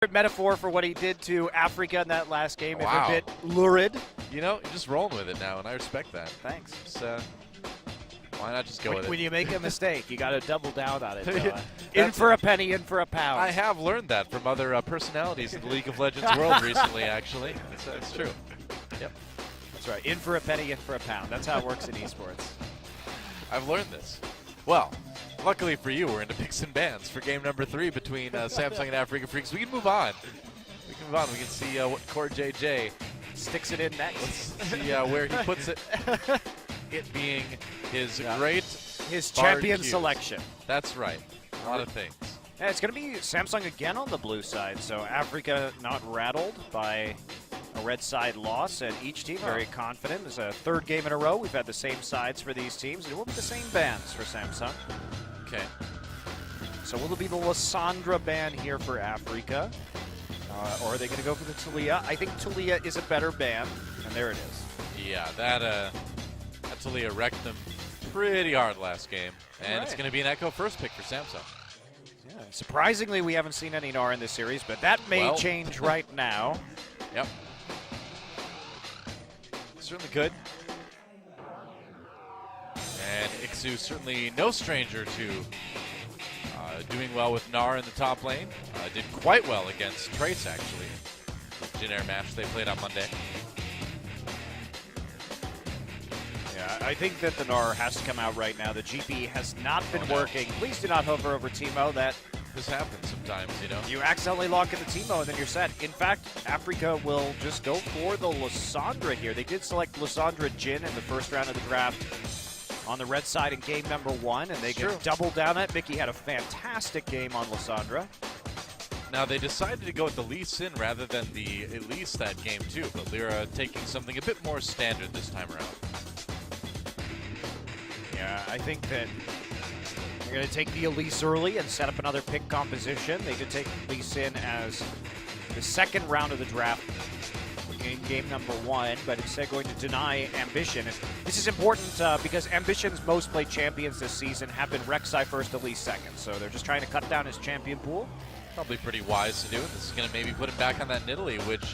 Metaphor for what he did to Afreeca in that last game. Wow. If a bit lurid. You know, you're just rolling with it now, and I respect that. Thanks. Why not just go with it? When you make a mistake, you got to double down on it. In for a penny, in for a pound. I have learned that from other personalities in the League of Legends world recently, actually. It's true. Yep. That's right. In for a penny, in for a pound. That's how it works in esports. I've learned this. Well, luckily for you, we're into picks and bans for game number 3 between Samsung and Afreeca Freecs. We can move on. We can see what Core JJ sticks it in next. Let's see where he puts it. It being his his champion selection. That's right. A lot of things. Yeah, it's going to be Samsung again on the blue side. So Afreeca not rattled by a red side loss, and each team very confident. It's a third game in a row. We've had the same sides for these teams. It will be the same bans for Samsung. Okay. So will it be the Lissandra ban here for Afreeca? Or are they going to go for the Taliyah? I think Taliyah is a better ban, and there it is. Yeah, that Taliyah wrecked them pretty hard last game, and it's going to be an Echo first pick for Samsung. Yeah, surprisingly, we haven't seen any Gnar in this series, but that may change right now. Yep. Certainly could. And Ixu certainly no stranger to doing well with Gnar in the top lane. Did quite well against Trace, actually. The Jin Air match they played on Monday. Yeah, I think that the Gnar has to come out right now. The GP has not been working. Please do not hover over Teemo. This happens sometimes, you know. You accidentally lock in the Teemo and then you're set. In fact, Afreeca will just go for the Lissandra here. They did select Lissandra Jin in the first round of the draft on the red side in game number 1, and they can double down that. Mickey had a fantastic game on Lissandra. Now, they decided to go with the Lee Sin rather than the Elise that game, too, but Lyra taking something a bit more standard this time around. Yeah, I think that they're going to take the Elise early and set up another pick composition. They did take Lee Sin as the second round of the draft in game number 1, but instead going to deny Ambition. And this is important because Ambition's most played champions this season have been Rek'Sai first, Elise second. So they're just trying to cut down his champion pool. Probably pretty wise to do it. This is going to maybe put him back on that Nidalee, which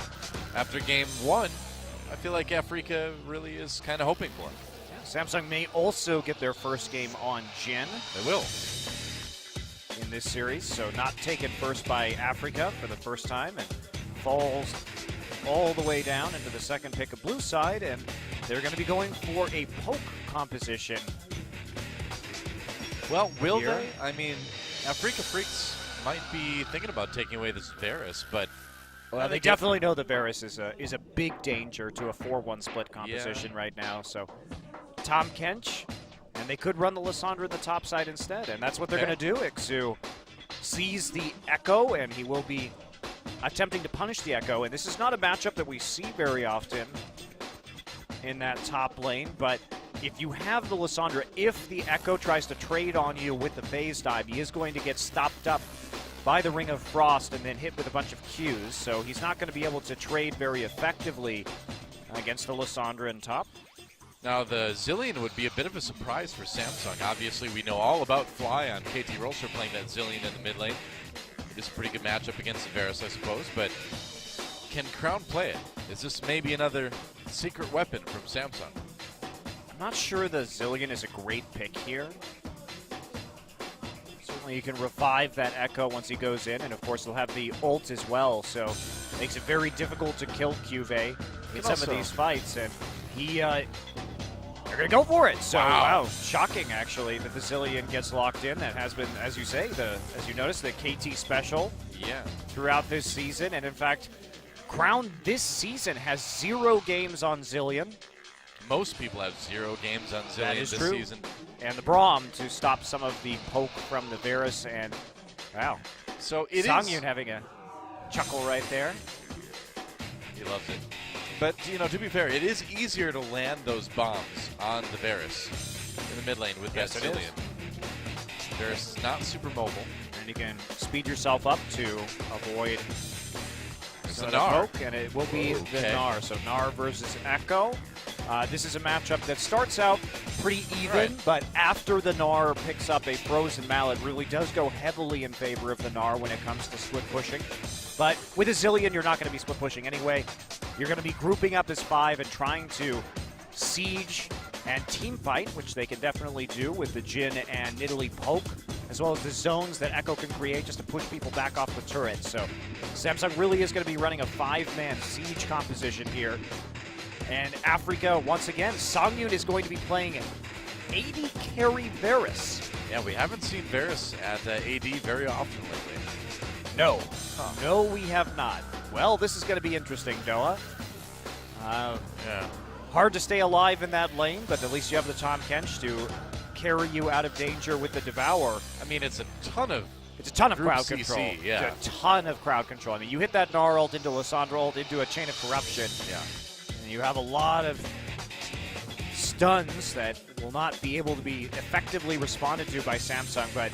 after game 1, I feel like Afreeca really is kind of hoping for. Yeah, Samsung may also get their first game on Jin. They will. In this series, so not taken first by Afreeca for the first time, and falls all the way down into the second pick of blue side, and they're going to be going for a poke composition. Well, will they? I mean, Afreeca Freecs might be thinking about taking away this Varus, but well, they definitely know that Varus is a big danger to a 4-1 split composition right now. So Tom Kench, and they could run the Lissandra in the top side instead, and that's what they're going to do. Ixu sees the Echo, and he will be attempting to punish the Echo, and this is not a matchup that we see very often in that top lane, but if you have the Lissandra, if the Echo tries to trade on you with the phase dive, he is going to get stopped up by the Ring of Frost and then hit with a bunch of Qs, so he's not going to be able to trade very effectively against the Lissandra in top. Now, the Zilean would be a bit of a surprise for Samsung. Obviously, we know all about Fly on KT Rolster playing that Zilean in the mid lane. It's a pretty good matchup against the Varus, I suppose, but can Crown play it? Is this maybe another secret weapon from Samsung? I'm not sure the Zilean is a great pick here. Certainly you can revive that Echo once he goes in, and of course he'll have the ult as well, so makes it very difficult to kill Cuve in some of these fights, and they're going to go for it. So, wow, shocking, actually, that the Zilean gets locked in. That has been, as you say, as you notice, the KT special throughout this season. And, in fact, Crown this season has 0 games on Zilean. Most people have 0 games on Zilean this season. And the Braum to stop some of the poke from the Varus. And, wow. So it Songyun having a chuckle right there. He loves it. But, you know, to be fair, it is easier to land those bombs on the Varus in the mid lane with that Zilean. Varus is not super mobile. And you can speed yourself up to avoid the poke, and it will be the Gnar. So Gnar versus Echo. This is a matchup that starts out pretty even, but after the Gnar picks up a Frozen Mallet, really does go heavily in favor of the Gnar when it comes to split pushing. But with a Zillion, you're not going to be split pushing anyway. You're going to be grouping up as 5 and trying to siege and team fight, which they can definitely do with the Jin and Nidalee poke, as well as the zones that Echo can create just to push people back off the turret. So Samsung really is going to be running a 5-man siege composition here. And Afreeca, once again, Songyun is going to be playing 80 carry Varus. Yeah, we haven't seen Varus at AD very often lately. No. No, we have not. Well, this is going to be interesting, Noah. Yeah. Hard to stay alive in that lane, but at least you have the Tahm Kench to carry you out of danger with the Devour. I mean, it's a ton of crowd CC, control. yeah. It's a ton of crowd control. I mean, you hit that Gnar ult into Lissandra ult into a Chain of Corruption. Yeah. And you have a lot of stuns that will not be able to be effectively responded to by Samsung, but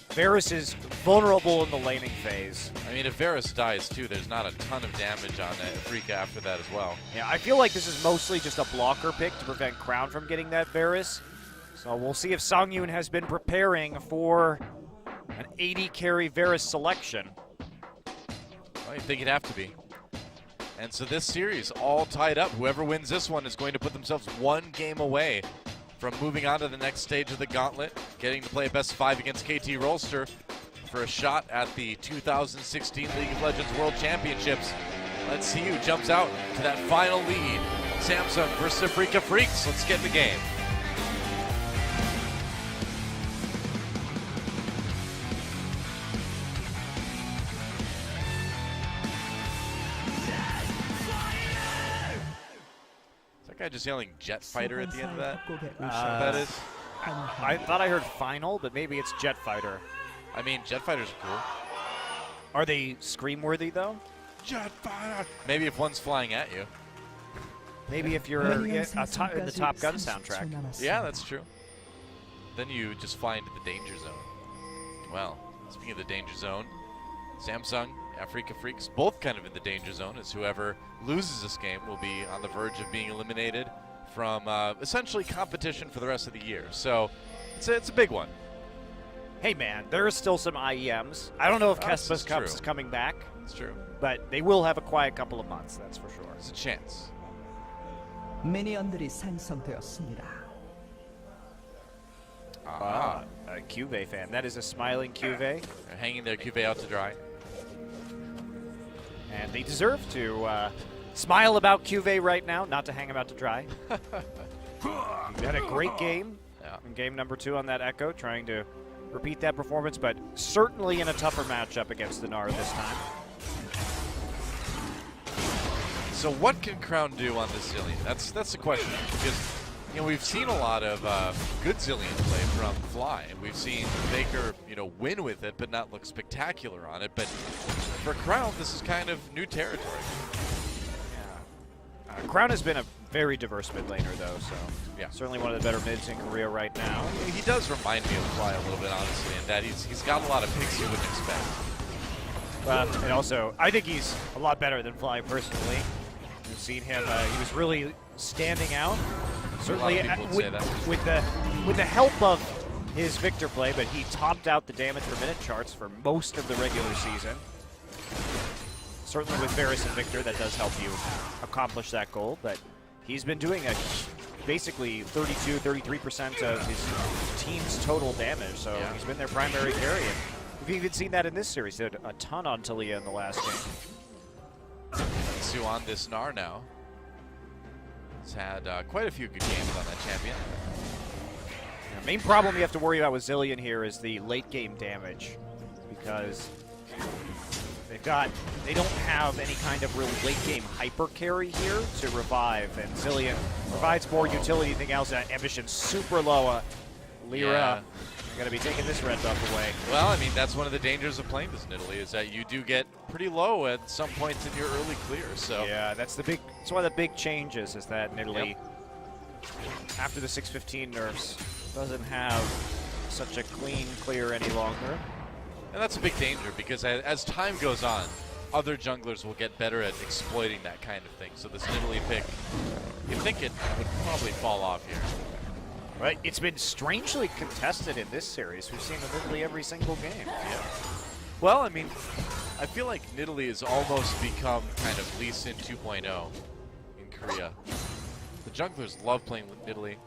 Varus is vulnerable in the laning phase. I mean, if Varus dies too, there's not a ton of damage on Afreeca after that as well. Yeah, I feel like this is mostly just a blocker pick to prevent Crown from getting that Varus. So we'll see if Songyun has been preparing for an 80 carry Varus selection. Well, you'd think it'd have to be. And so this series all tied up. Whoever wins this one is going to put themselves 1 game away from moving on to the next stage of the gauntlet, getting to play a best 5 against KT Rolster for a shot at the 2016 League of Legends World Championships. Let's see who jumps out to that final lead. Samsung versus Afreeca Freecs. Let's get in the game. Is that guy just yelling Jet Fighter at the end of that? That is. I thought I heard Final, but maybe it's Jet Fighter. I mean, Jet Fighters are cool. Are they scream-worthy, though? Jet Fighter! Maybe if one's flying at you. Maybe if you're in the Top Gun soundtrack. Yeah, that's true. Then you just fly into the danger zone. Well, speaking of the danger zone, Samsung, Afreeca Freecs, both kind of in the danger zone, as whoever loses this game will be on the verge of being eliminated from essentially competition for the rest of the year. So it's a big one. Hey, man, there are still some IEMs. I don't know if Kespa's Cups is coming back. It's true. But they will have a quiet couple of months, that's for sure. There's a chance. 미니언들이 생성되었습니다. A Cuvée fan. That is a smiling Cuvée. They're hanging their Cuvée out to dry. And they deserve to smile about Cuvée right now, not to hang him out to dry. You had a great game in game number 2 on that Echo, trying to repeat that performance, but certainly in a tougher matchup against the Gnar this time. So what can Crown do on this Zillion? That's the question, because we've seen a lot of good Zillion play from Fly. We've seen Faker win with it, but not look spectacular on it. But for Crown, this is kind of new territory. Yeah. Crown has been a very diverse mid laner, though, so yeah, certainly one of the better mids in Korea right now. He does remind me of Fly a little bit, honestly, in that he's got a lot of picks you wouldn't expect. And also, I think he's a lot better than Fly personally. We've seen him; he was really standing out. Certainly, with the help of his Victor play, but he topped out the damage per minute charts for most of the regular season. Certainly with Varus and Victor, that does help you accomplish that goal, but he's been doing basically 32, 33% of his team's total damage, so he's been their primary carry. And we've even seen that in this series. He did a ton on Talia in the last game. Sue on this Gnar now. He's had quite a few good games on that champion. The main problem you have to worry about with Zillion here is the late game damage, because they don't have any kind of real late game hyper carry here to revive, and Zillion provides more utility than anything else. Ambition's super low. Lyra going to be taking this red buff away. Well, I mean, that's one of the dangers of playing this Nidalee, is that you do get pretty low at some points in your early clears. So yeah, that's one of the big changes, is that Nidalee, after the 615 nerfs, doesn't have such a clean clear any longer. And that's a big danger, because as time goes on, other junglers will get better at exploiting that kind of thing. So this Nidalee pick, you'd think it would probably fall off here. Right, it's been strangely contested in this series. We've seen it literally every single game. Yeah. Well, I mean, I feel like Nidalee has almost become kind of Lee Sin 2.0 in Korea. The junglers love playing with Nidalee.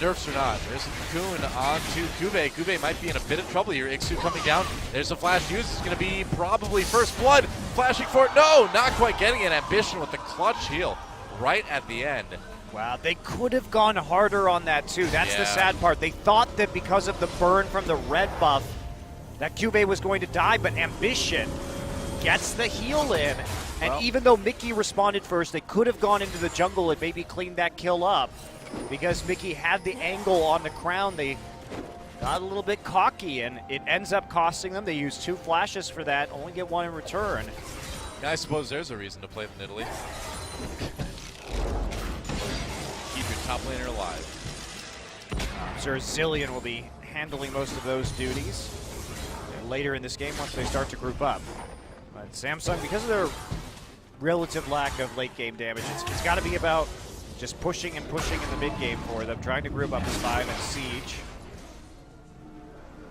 Nerfs or not, there's a cocoon on to Kube. Kube might be in a bit of trouble here. Ixu coming down. There's a flash used. It's going to be probably first blood. Flashing for it. No, not quite getting it. Ambition with the clutch heal right at the end. Wow, they could have gone harder on that too. That's the sad part. They thought that because of the burn from the red buff, that Cube was going to die, but Ambition gets the heal in. And even though Mickey responded first, they could have gone into the jungle and maybe cleaned that kill up. Because Mickey had the angle on the crown, they got a little bit cocky, and it ends up costing them. They use 2 flashes for that, only get 1 in return. Yeah, I suppose there's a reason to play the Nidalee. Keep your top laner alive. I'm sure Zillion will be handling most of those duties later in this game once they start to group up. But Samsung, because of their relative lack of late game damage, it's got to be about just pushing and pushing in the mid game for them, trying to group up as 5 and Siege.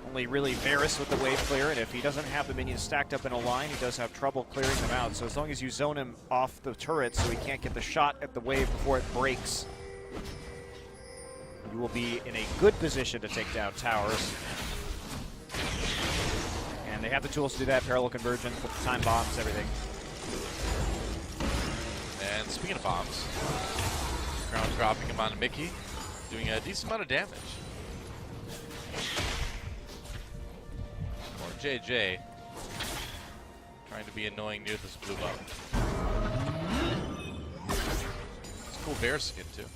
Only really Varus with the wave clear, and if he doesn't have the minions stacked up in a line, he does have trouble clearing them out. So as long as you zone him off the turret so he can't get the shot at the wave before it breaks, you will be in a good position to take down towers. And they have the tools to do that, parallel convergence, time bombs, everything. And speaking of bombs, Crown dropping him on Mickey, doing a decent amount of damage. Or JJ trying to be annoying near this blue buff. It's a cool bear skin too.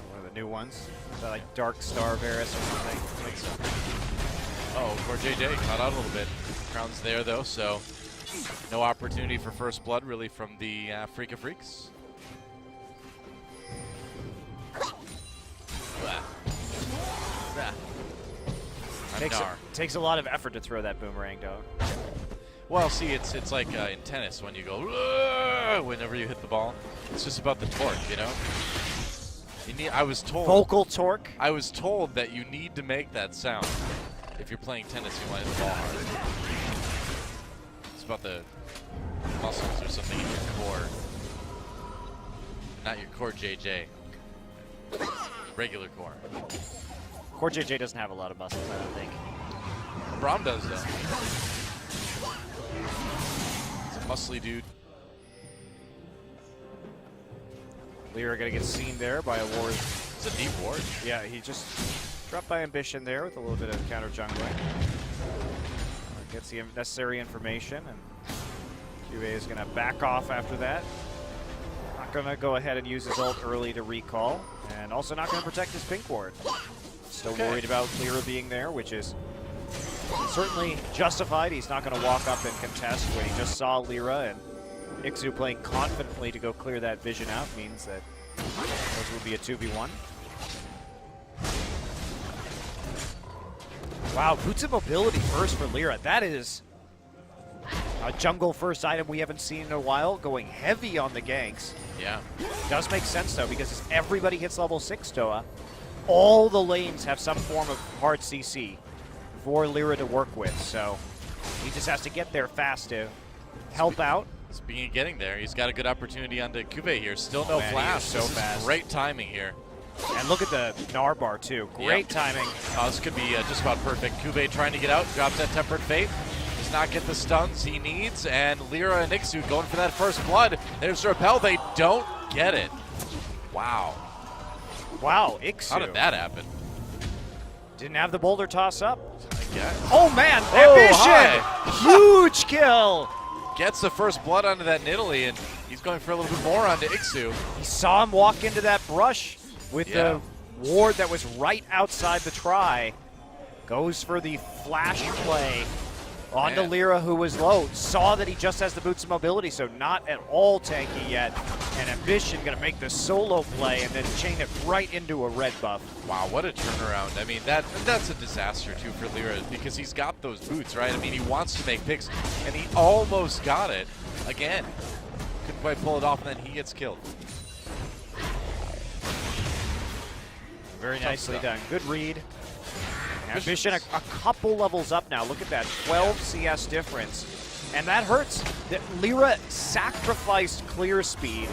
One of the new ones. Is that like Dark Star Varus or something? I think so. Oh, poor JJ caught out a little bit. Crown's there though, so no opportunity for first blood really from the Afreeca Freecs. Takes a lot of effort to throw that boomerang, dog. Well, see, it's like in tennis when you go whenever you hit the ball. It's just about the torque, you know. I was told vocal torque. I was told that you need to make that sound if you're playing tennis. You want to hit the ball hard. It's about the muscles or something in your core, not your core JJ. Regular core. Core JJ doesn't have a lot of muscles, I don't think. Braum does, though. He's a muscly dude. Lyra gonna get seen there by a ward. It's a deep ward. Yeah, he just dropped by Ambition there with a little bit of counter jungling. Gets the necessary information, and QA is gonna back off after that. Not gonna go ahead and use his ult early to recall, and also not gonna protect his pink ward. Still worried about Lyra being there, which is certainly justified. He's not going to walk up and contest when he just saw Lyra, and Ixu playing confidently to go clear that vision out means that those would be a 2v1. Wow, boots of mobility first for Lyra. That is a jungle first item we haven't seen in a while, going heavy on the ganks. Yeah. Does make sense though, because as everybody hits level 6, Toa, all the lanes have some form of hard CC for Lyra to work with, so he just has to get there fast to help out. Speaking of getting there, he's got a good opportunity onto Kube here. Still no flash. So this fast. Is great timing here. And look at the Gnar bar too. Great timing. This could be just about perfect. Kube trying to get out, drops that Tempered Fate. Does not get the stuns he needs, and Lyra and Ixu going for that first blood. There's the repel. They don't get it. Wow. Wow, Ixu. How did that happen? Didn't have the boulder toss up. I guess. Oh man, Ambition! Huge kill! Gets the first blood onto that Nidalee, and he's going for a little bit more onto Ixu. He saw him walk into that brush with the ward that was right outside the try. Goes for the flash play onto Lyra, who was low. Saw that he just has the boots of mobility, so not at all tanky yet. And Ambition gonna make the solo play and then chain it right into a red buff. Wow, what a turnaround. I mean, that's a disaster too for Lyra, because he's got those boots, right? I mean, he wants to make picks, and he almost got it again. Couldn't quite pull it off, and then he gets killed. Very nicely done. Good read. Ambition a couple levels up now. Look at that, 12 CS difference. And that hurts. Lyra sacrificed clear speed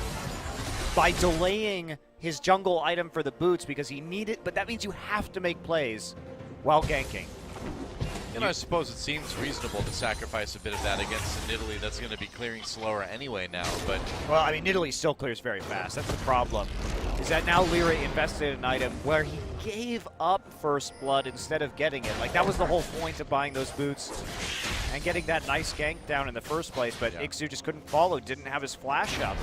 by delaying his jungle item for the boots because he needed, but that means you have to make plays while ganking. And I suppose it seems reasonable to sacrifice a bit of that against an Italy that's going to be clearing slower anyway now, but... Well, I mean, Italy still clears very fast. That's the problem, is that now Lyra invested in an item where he gave up first blood instead of getting it. Like, that was the whole point of buying those boots and getting that nice gank down in the first place, but Ixu just couldn't follow, didn't have his flash up.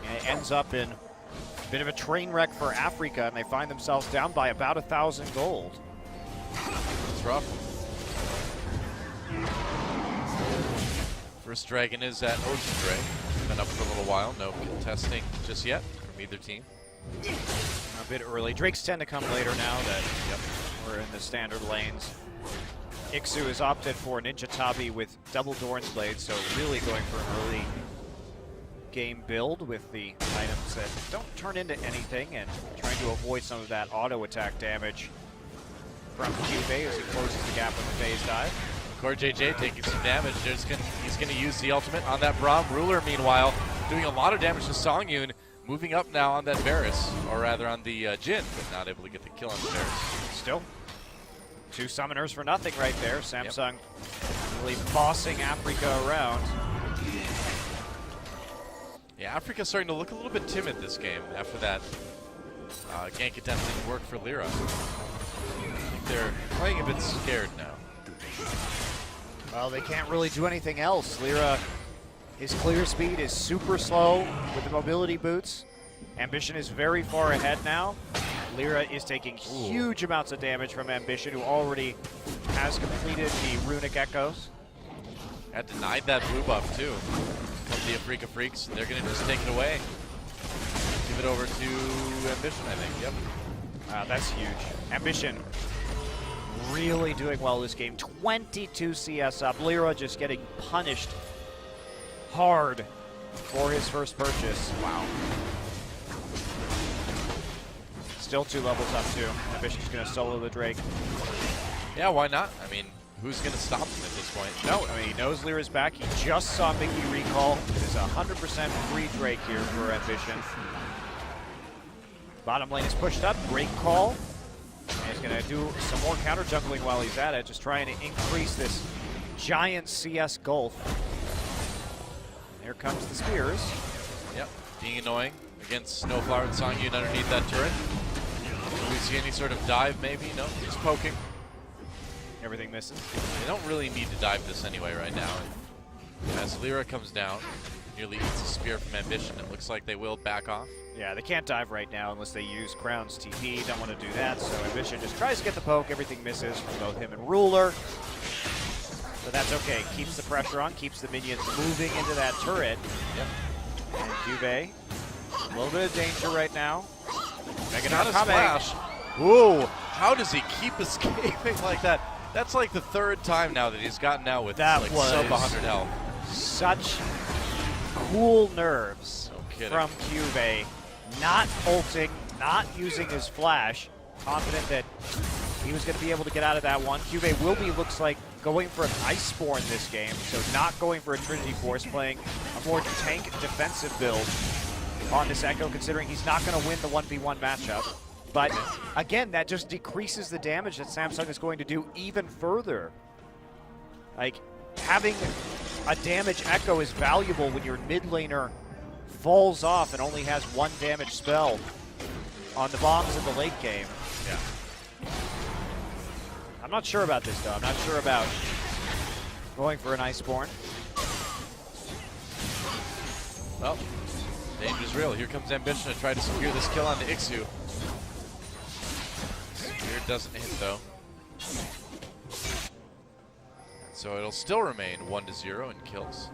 And it ends up in a bit of a train wreck for Afreeca, and they find themselves down by about 1,000 gold. It's rough. First dragon is at Ocean Drake. Been up for a little while. No contesting just yet from either team. A bit early. Drakes tend to come later now that we're in the standard lanes. Ixu has opted for Ninja Tabi with double Doran's Blade, so really going for an early game build with the items that don't turn into anything and trying to avoid some of that auto attack damage from Cube as he closes the gap with the phase dive. Core JJ taking some damage. He's going to use the ultimate on that Braum. Ruler, meanwhile, doing a lot of damage to Songyun, moving up now on that Varus, or rather on the Jhin, but not able to get the kill on the Varus. Still, 2 summoners for nothing right there. Samsung really bossing Afreeca around. Yeah, Afreeca's starting to look a little bit timid this game after that gank attempt didn't work for Lyra. I think they're playing a bit scared now. Well, they can't really do anything else. Lyra, his clear speed is super slow with the mobility boots. Ambition is very far ahead now. Lyra is taking huge amounts of damage from Ambition, who already has completed the runic echoes. Had denied that blue buff too from the Afreeca Freecs. They're going to just take it away. Give it over to Ambition, I think. Yep. Wow, that's huge. Ambition really doing well this game. 22 CS up. Lyra just getting punished hard for his first purchase. Wow. Still 2 levels up too. Ambition's going to solo the Drake. Yeah, why not? I mean, who's going to stop him at this point? No, I mean, he knows Lyra's back. He just saw Mickey recall. It is 100% free Drake here for Ambition. Bottom lane is pushed up. Great call. And he's going to do some more counter jungling while he's at it, just trying to increase this giant CS gulf. Here comes the spears. Yep, being annoying against Snowflower and Songyun underneath that turret. Do we see any sort of dive maybe? No, just poking. Everything misses. They don't really need to dive this anyway right now. As Lyra comes down, nearly eats a spear from Ambition, it looks like they will back off. Yeah, they can't dive right now unless they use Crown's TP. Don't want to do that, so Ambition just tries to get the poke. Everything misses from both him and Ruler. But that's okay. Keeps the pressure on, keeps the minions moving into that turret. Yep. And Cube, a little bit of danger right now. Not a splash. Ooh. How does he keep escaping like that? That's like the 3rd time now that he's gotten out with like sub 100 health. Such cool nerves from Cube. Not ulting, not using his flash. Confident that he was going to be able to get out of that one. Cube will be, looks like, going for an Iceborne this game, so not going for a Trinity Force, playing a more tank defensive build on this Echo, considering he's not going to win the 1v1 matchup. But again, that just decreases the damage that Samsung is going to do even further. Like, having a damage Echo is valuable when your mid laner falls off and only has 1 damage spell on the bombs in the late game. Yeah. I'm not sure about this, though. I'm not sure about going for an Iceborne. Well, danger's real. Here comes Ambition to try to secure this kill onto Ixu. Spear doesn't hit, though. So it'll still remain 1-0 in kills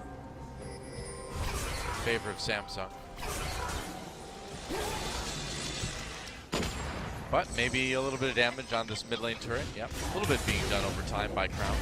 in favor of Samsung. But maybe a little bit of damage on this mid lane turret. Yep, a little bit being done over time by Crown.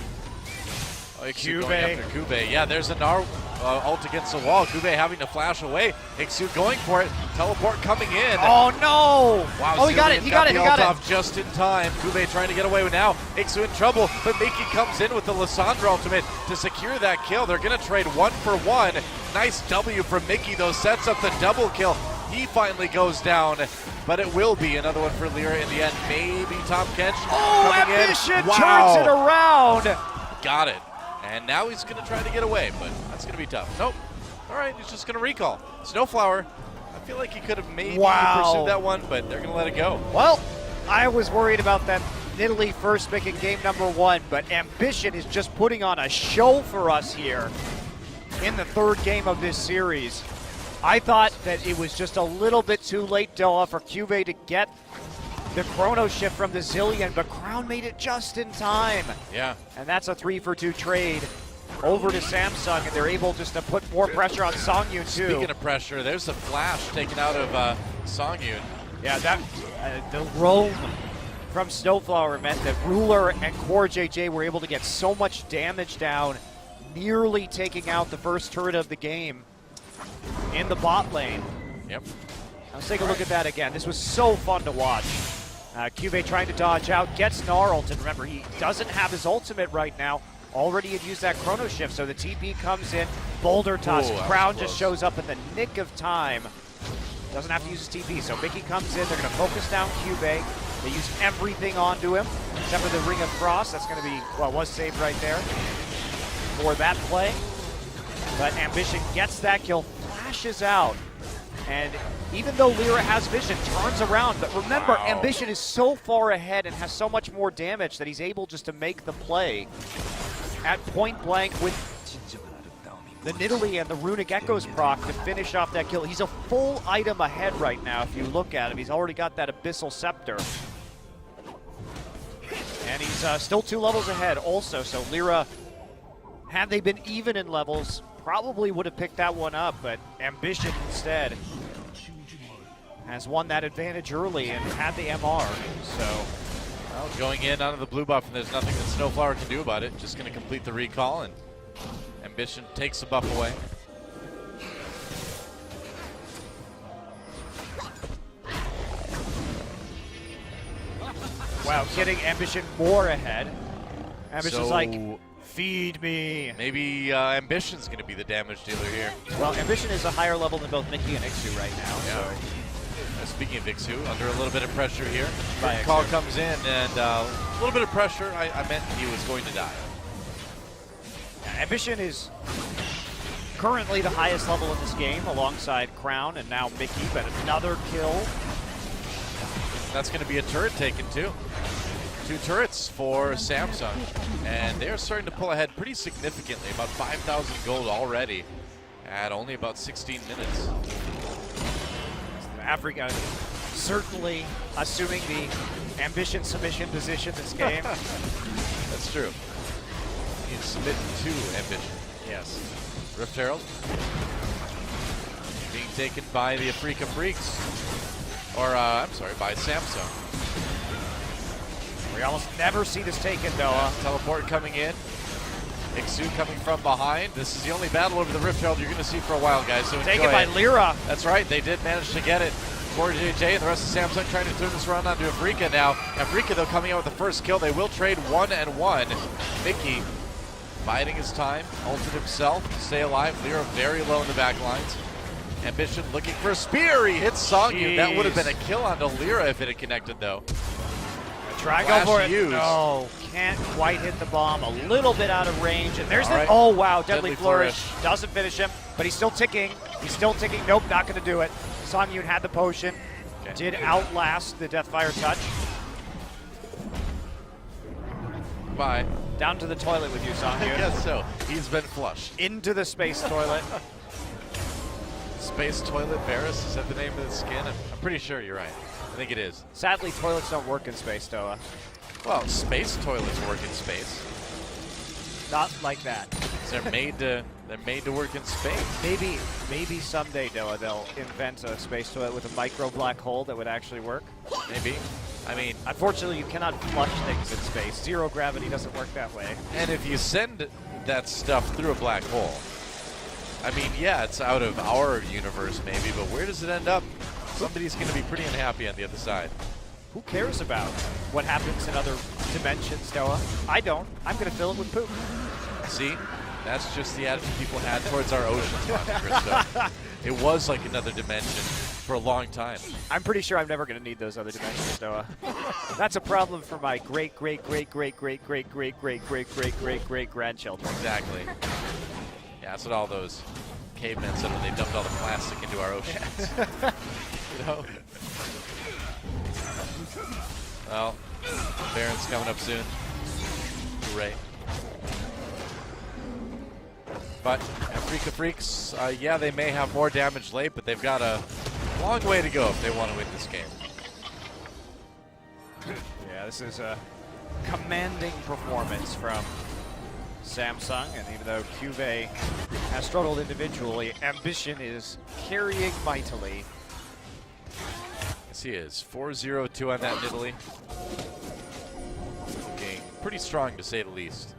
Iksu going after Kube. Yeah, there's an ult against the wall. Kube having to flash away. Iksu going for it. Teleport coming in. Oh no! Wow, Oh, he got it, he got it, he got it. Off just in time. Kube trying to get away with now. Iksu in trouble, but Mickey comes in with the Lissandra ultimate to secure that kill. They're going to trade 1 for 1. Nice W from Mickey, though, sets up the double kill. He finally goes down, but it will be another one for Lyra in the end. Maybe Tom Kench. Oh, Ambition turns it around. Got it. And now he's going to try to get away, but that's going to be tough. Nope. All right, he's just going to recall. Snowflower, I feel like he could have maybe pursued that one, but they're going to let it go. Well, I was worried about that Italy first pick in game number 1, but Ambition is just putting on a show for us here in the 3rd game of this series. I thought that it was just a little bit too late, Doa, for Cube to get the chrono shift from the Zillion, but Crown made it just in time. Yeah. And that's a 3-for-2 trade over to Samsung, and they're able just to put more pressure on Songyun too. Speaking of pressure, there's a flash taken out of Songyun. Yeah, that the roam from Snowflower meant that Ruler and Core JJ were able to get so much damage down, nearly taking out the first turret of the game in the bot lane. Yep. Let's take a look at that again. This was so fun to watch. Cube trying to dodge out, gets gnarled, and remember, he doesn't have his ultimate right now. Already had used that chrono shift, so the TP comes in. Boulder Tusk, Crown just shows up in the nick of time. Doesn't have to use his TP, so Mickey comes in. They're going to focus down Cube. They use everything onto him, except for the Ring of Frost. That's going to be, well, was saved right there for that play. But Ambition gets that kill, flashes out, and even though Lyra has vision, turns around. But remember, Ambition is so far ahead and has so much more damage that he's able just to make the play at point blank with the Nidalee and the Runic Echoes proc to finish off that kill. He's a full item ahead right now if you look at him. He's already got that Abyssal Scepter. And he's still 2 levels ahead also, so Lyra, had they been even in levels, probably would have picked that one up, but Ambition instead has won that advantage early and had the MR, so. Well, going in onto the blue buff, and there's nothing that Snowflower can do about it. Just going to complete the recall, and Ambition takes the buff away. Wow, getting Ambition more ahead. Ambition's like, feed me. Maybe Ambition's going to be the damage dealer here. Well, Ambition is a higher level than both Mickey and Iksu right now. Yeah. So. Speaking of Iksu, under a little bit of pressure here. By Call Iksu. comes in, and a little bit of pressure. I meant he was going to die. Ambition is currently the highest level in this game, alongside Crown and now Mickey, but another kill. That's going to be a turret taken too. 2 turrets for Samsung, and they're starting to pull ahead pretty significantly, about 5,000 gold already at only about 16 minutes. Afreeca certainly assuming the Ambition submission position this game. That's true. You submit to Ambition. Yes. Rift Herald being taken by the Afreeca Freecs, or I'm sorry, by Samsung. We almost never see this taken, Noah. Teleport coming in. Iksu coming from behind. This is the only battle over the Rift Herald you're going to see for a while, guys. So taken by Lyra. That's right. They did manage to get it. Core JJ and the rest of Samsung trying to turn this around onto Afreeca now. Afreeca, though, coming out with the first kill. They will trade 1 and 1. Mickey biding his time, ulted himself to stay alive. Lyra very low in the back lines. Ambition looking for a spear. He hits Songyun. That would have been a kill onto Lyra if it had connected, though. Try go for it. No, can't quite hit the bomb. A little bit out of range. And there's the, oh wow, Deadly Flourish. Doesn't finish him, but he's still ticking. He's still ticking. Nope, not going to do it. Songyun had the potion. Did outlast the Deathfire Touch. Bye. Down to the toilet with you, Songyun. I guess so. He's been flushed. Into the space toilet. Space Toilet Varus, is that the name of the skin? I'm pretty sure you're right. I think it is. Sadly, toilets don't work in space, Doa. Well, space toilets work in space. Not like that. They're made to work in space. Maybe someday, Doa, they'll invent a space toilet with a micro black hole that would actually work. Maybe. I mean, unfortunately, you cannot flush things in space. Zero gravity doesn't work that way. And if you send that stuff through a black hole. I mean, yeah, it's out of our universe maybe, but where does it end up? Somebody's going to be pretty unhappy on the other side. Who cares about what happens in other dimensions, Noah? I don't. I'm going to fill it with poop. See? That's just the attitude people had towards our oceans, Christo. It was like another dimension for a long time. I'm pretty sure I'm never going to need those other dimensions, Noah. That's a problem for my great grandchildren. Exactly. Yeah, that's what all those cavemen said when they dumped all the plastic into our oceans. You know? Well, Baron's coming up soon. Hooray. But Afreeca Freecs, yeah, they may have more damage late, but they've got a long way to go if they want to win this game. Yeah, this is a commanding performance from Samsung, and even though Cuvée has struggled individually, Ambition is carrying mightily. Yes, he is. 4-0-2 on that Italy. Looking pretty strong, to say the least.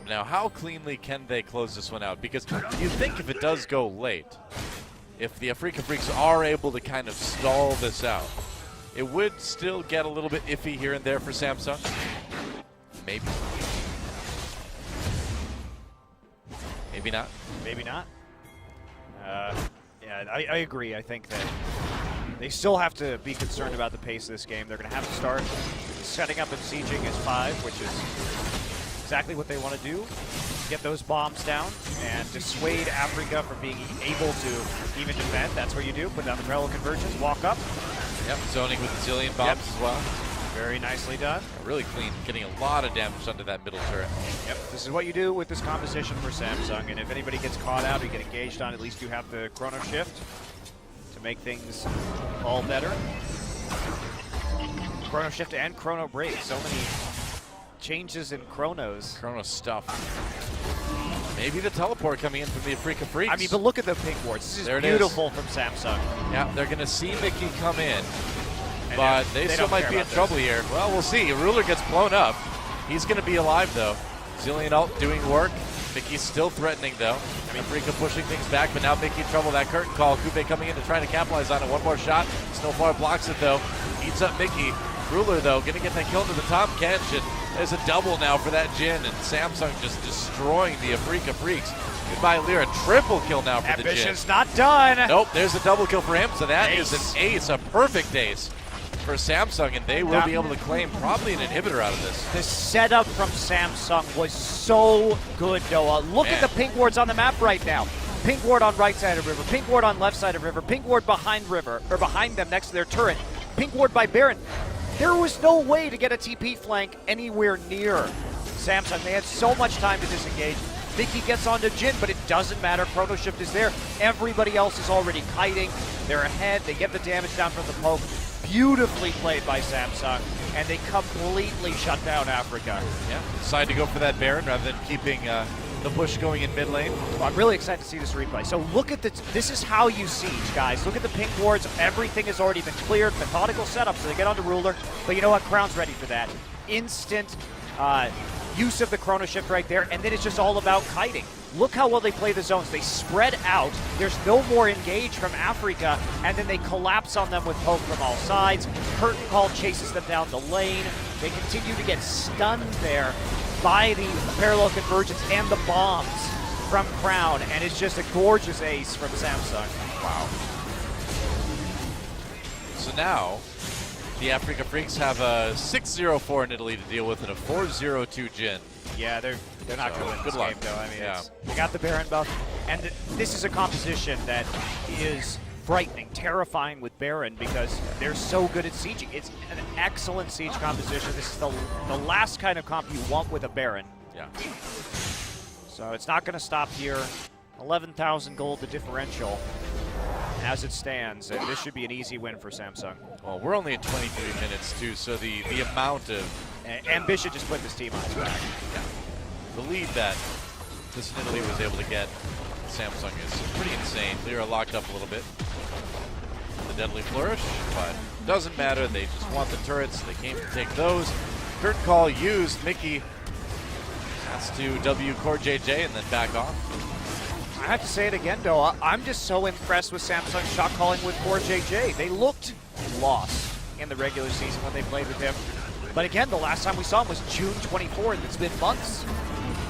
Now, how cleanly can they close this one out? Because you think if it does go late, if the Afreeca Freecs are able to kind of stall this out, it would still get a little bit iffy here and there for Samsung. Maybe. Maybe not. Maybe not. Yeah, I agree. I think that they still have to be concerned about the pace of this game. They're going to have to start setting up and sieging as 5, which is exactly what they want to do. Get those bombs down and dissuade Afreeca from being able to even defend. That's what you do. Put down the parallel convergence, walk up. Yep, zoning with the zillion bombs as well. Very nicely done. Really clean, getting a lot of damage under that middle turret. Yep, this is what you do with this composition for Samsung, and if anybody gets caught out or get engaged on, at least you have the chrono shift to make things all better. Chrono shift and chrono break, so many changes in chronos. Chrono stuff. Maybe the teleport coming in from the Afreeca Freecs. I mean, but look at the pink boards. This is beautiful from Samsung. Yeah, they're going to see Mickey come in. And But they still might be in trouble here. Well, we'll see. Ruler gets blown up. He's going to be alive, though. Zillion ult doing work. Mickey's still threatening, though. I mean, Afreeca pushing things back, but now Mickey in trouble. That curtain call. Cuvée coming in to try to capitalize on it. One more shot. Snowflower blocks it, though. Eats up Mickey. Ruler, though, going to get that kill into the top catch. And there's a double now for that Jin. And Samsung just destroying the Afreeca Freecs. Goodbye, Lyra. Triple kill now for the Jin. Ambition's not done. Nope, there's a double kill for him. So that is an ace, a perfect ace for Samsung, and they will be able to claim probably an inhibitor out of this. The setup from Samsung was so good, Noah. Look at the pink wards on the map right now. Pink ward on right side of river, pink ward on left side of river, pink ward behind river, or behind them next to their turret, pink ward by Baron. There was no way to get a TP flank anywhere near Samsung. They had so much time to disengage. Mickey gets onto Jin, but it doesn't matter. Chrono Shift is there. Everybody else is already kiting. They're ahead. They get the damage down from the poke. Beautifully played by Samsung, and they completely shut down Afreeca. Yeah, decide to go for that Baron rather than keeping the push going in mid lane. Well, I'm really excited to see this replay. So look at this is how you siege, guys. Look at the pink wards. Everything has already been cleared. Methodical setup, so they get onto Ruler. But you know what? Crown's ready for that. Instant use of the chrono shift right there, and then it's just all about kiting. Look how well they play the zones. They spread out. There's no more engage from Afreeca, and then they collapse on them with poke from all sides. Curtain Call chases them down the lane. They continue to get stunned there by the parallel convergence and the bombs from Crown, and it's just a gorgeous ace from Samsung. Wow. So now, the Afreeca Freecs have a 6-0-4 in Italy to deal with and a 4-0-2 Jin. Yeah, they're not going to win this game, though. I mean, yeah. they got the Baron buff, and this is a composition that is frightening, terrifying with Baron because they're so good at sieging. It's an excellent siege composition. This is the last kind of comp you want with a Baron. Yeah. So it's not going to stop here. 11,000 gold the differential as it stands, and this should be an easy win for Samsung. Well, we're only at 23 minutes, too, so the amount of... Ambition just put this team on its back. Yeah. The lead that this Italy was able to get Samsung is pretty insane. Lyra locked up a little bit. The Deadly Flourish, but doesn't matter. They just want the turrets. They came to take those. Curtain Call used. Mickey Has to W Core JJ and then back off. I have to say it again, though. I'm just so impressed with Samsung's shot calling with Core JJ. They looked lost in the regular season when they played with him. But again, the last time we saw him was June 24th. It's been months.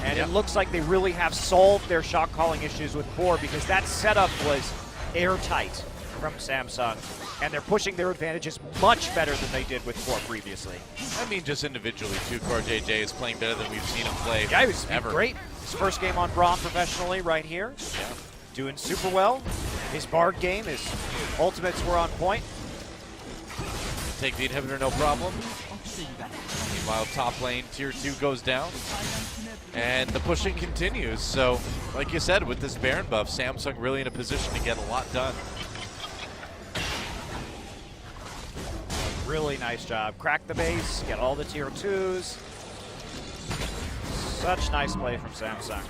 And it looks like they really have solved their shot calling issues with Core, because that setup was airtight from Samsung. And they're pushing their advantages much better than they did with Core previously. I mean, just individually, too. Core JJ is playing better than we've seen him play. Yeah, he was ever. Great. His first game on Braum professionally right here. Yeah. Doing super well. His Bard game, his ultimates were on point. Take the inhibitor, no problem. Meanwhile, top lane, tier 2 goes down. And the pushing continues. So, like you said, with this Baron buff, Samsung really in a position to get a lot done. Really nice job. Crack the base, get all the tier 2s. Such nice play from Samsung.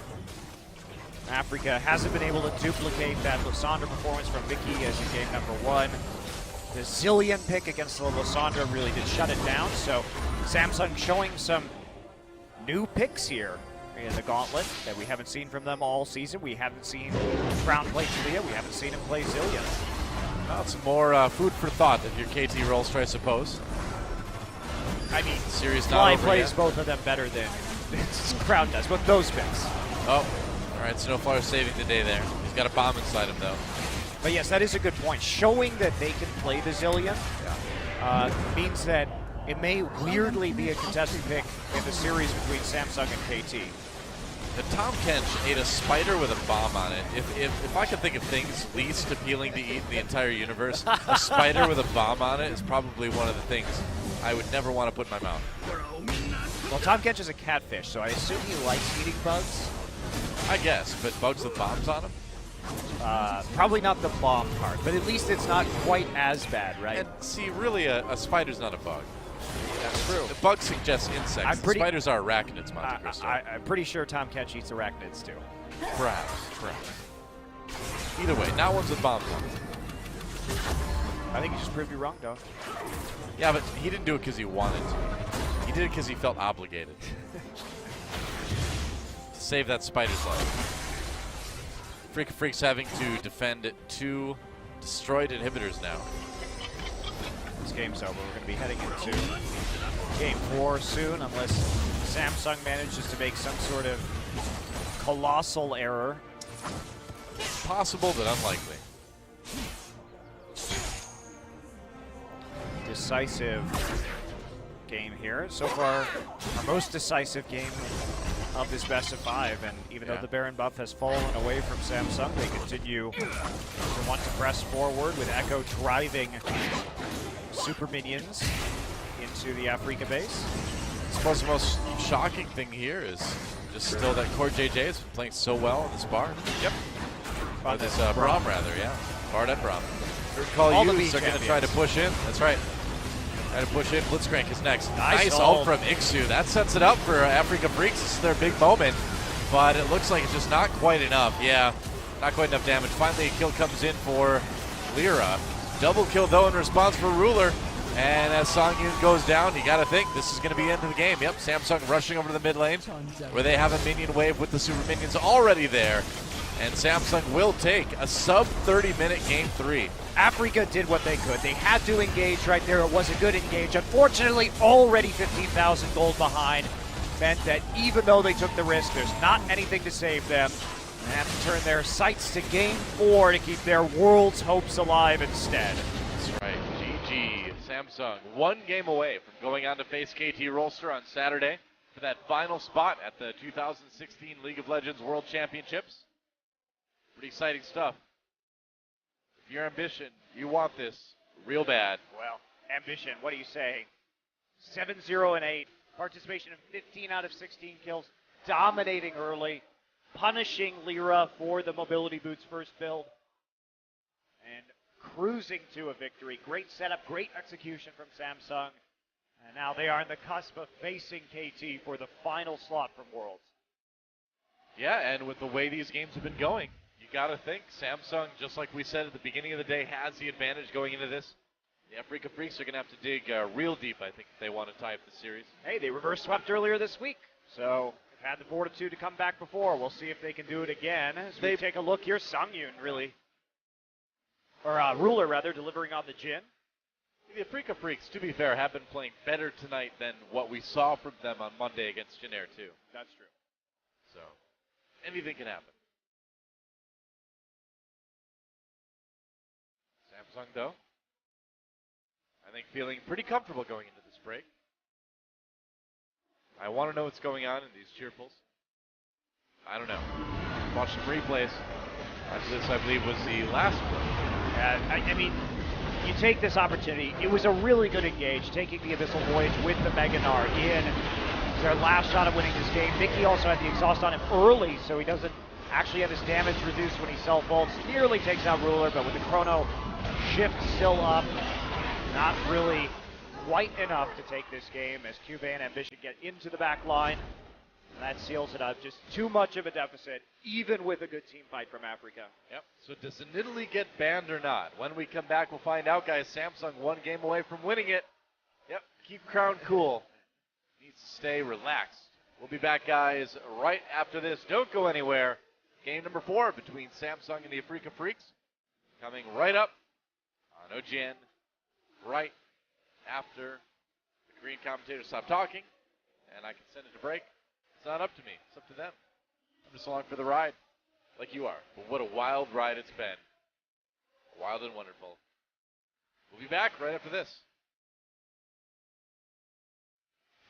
Afreeca hasn't been able to duplicate that Lysandra performance from Vicky as in game number 1. The Zillion pick against the Lysandra really did shut it down, so Samsung showing some new picks here in the gauntlet that we haven't seen from them all season. We haven't seen Crown play Talia, we haven't seen him play Zillion. Well, some more food for thought if you're KT Rolster, I suppose. I mean, series Fly not over plays yet. both of them better than Crown does, with those picks. Oh, all right, Snowflower saving the day there. He's got a bomb inside him, though. But yes, that is a good point. Showing that they can play the Zillion means that it may weirdly be a contested pick in the series between Samsung and KT. The Tom Kench ate a spider with a bomb on it. If I could think of things least appealing to eat in the entire universe, a spider with a bomb on it is probably one of the things I would never want to put in my mouth. Well, Tom Kench is a catfish, so I assume he likes eating bugs. I guess, but bugs with bombs on them? Probably not the bomb part, but at least it's not quite as bad, right? And see, really, a spider's not a bug. That's true. The bug suggests insects. Spiders are arachnids, Monte Cristo. I'm pretty sure Tom Kench eats arachnids, too. Perhaps. Either way, not ones with bombs on them. I think he just proved you wrong, though. Yeah, but he didn't do it because he wanted to. He did it because he felt obligated. To save that spider's life. Afreeca Freecs having to defend 2 destroyed inhibitors now. This game's over. We're going to be heading into game 4 soon, unless Samsung manages to make some sort of colossal error. Possible, but unlikely. Decisive game here. So far, our most decisive game of this best of 5, and even though the Baron buff has fallen away from Samsung, they continue to want to press forward with Echo driving super minions into the Afreeca base. I suppose the most shocking thing here is just still that Core JJ has been playing so well in this Bard. Yep. Or this Braum, rather, yeah. Bard and Braum. Third call All the used, they're going to try to push in. That's right. Try to push in. Blitzcrank is next. Nice ult from Ixu. That sets it up for Afreeca Freecs. This is their big moment, but it looks like it's just not quite enough. Yeah, not quite enough damage. Finally, a kill comes in for Lyra. Double kill, though, in response for Ruler. And as Song Yun goes down, you got to think this is going to be the end of the game. Yep, Samsung rushing over to the mid lane, where they have a minion wave with the super minions already there. And Samsung will take a sub-30-minute game 3. Afreeca did what they could. They had to engage right there. It was a good engage. Unfortunately, already 15,000 gold behind meant that even though they took the risk, there's not anything to save them. They have to turn their sights to game 4 to keep their world's hopes alive instead. That's right. GG. Samsung 1 game away from going on to face KT Rolster on Saturday for that final spot at the 2016 League of Legends World Championships. Pretty exciting stuff. If you're ambition, you want this real bad. Well, ambition, what do you say? 7-0-8, participation in 15 out of 16 kills, dominating early, punishing Lyra for the Mobility Boots first build, and cruising to a victory. Great setup, great execution from Samsung, and now they are on the cusp of facing KT for the final slot from Worlds. Yeah, and with the way these games have been going, you got to think Samsung, just like we said at the beginning of the day, has the advantage going into this. The Afreeca Freecs are going to have to dig real deep, I think, if they want to tie up the series. Hey, they reverse swept earlier this week, so Had the fortitude to come back before. We'll see if they can do it again. As we take a look here, Songyun really, or Ruler rather, delivering on the Jin. The Afreeca Freecs, to be fair, have been playing better tonight than what we saw from them on Monday against Jin Air, too. That's true. So, anything can happen. Samsung, though, I think feeling pretty comfortable going into this break. I want to know what's going on in these cheerfuls. I don't know. Watch some replays. After this, I believe, was the last break. I mean, you take this opportunity. It was a really good engage, taking the Abyssal Voyage with the Mega Gnar in. It's their last shot at winning this game. Mickey also had the exhaust on him early, so he doesn't actually have his damage reduced when he self-ults. Nearly takes out Ruler, but with the Chrono shift still up, not really quite enough to take this game as Cuba and Ambition get into the back line. And that seals it up. Just too much of a deficit, even with a good team fight from Afreeca. Yep. So does Italy get banned or not? When we come back, we'll find out, guys. Samsung one game away from winning it. Yep. Keep crown cool. Needs to stay relaxed. We'll be back, guys, right after this. Don't go anywhere. Game number 4 between Samsung and the Afreeca Freecs coming right up on OGN right after the green commentators stop talking and I can send it to break. It's not up to me. It's up to them. I'm just along for the ride, like you are. But what a wild ride it's been. Wild and wonderful. We'll be back right after this.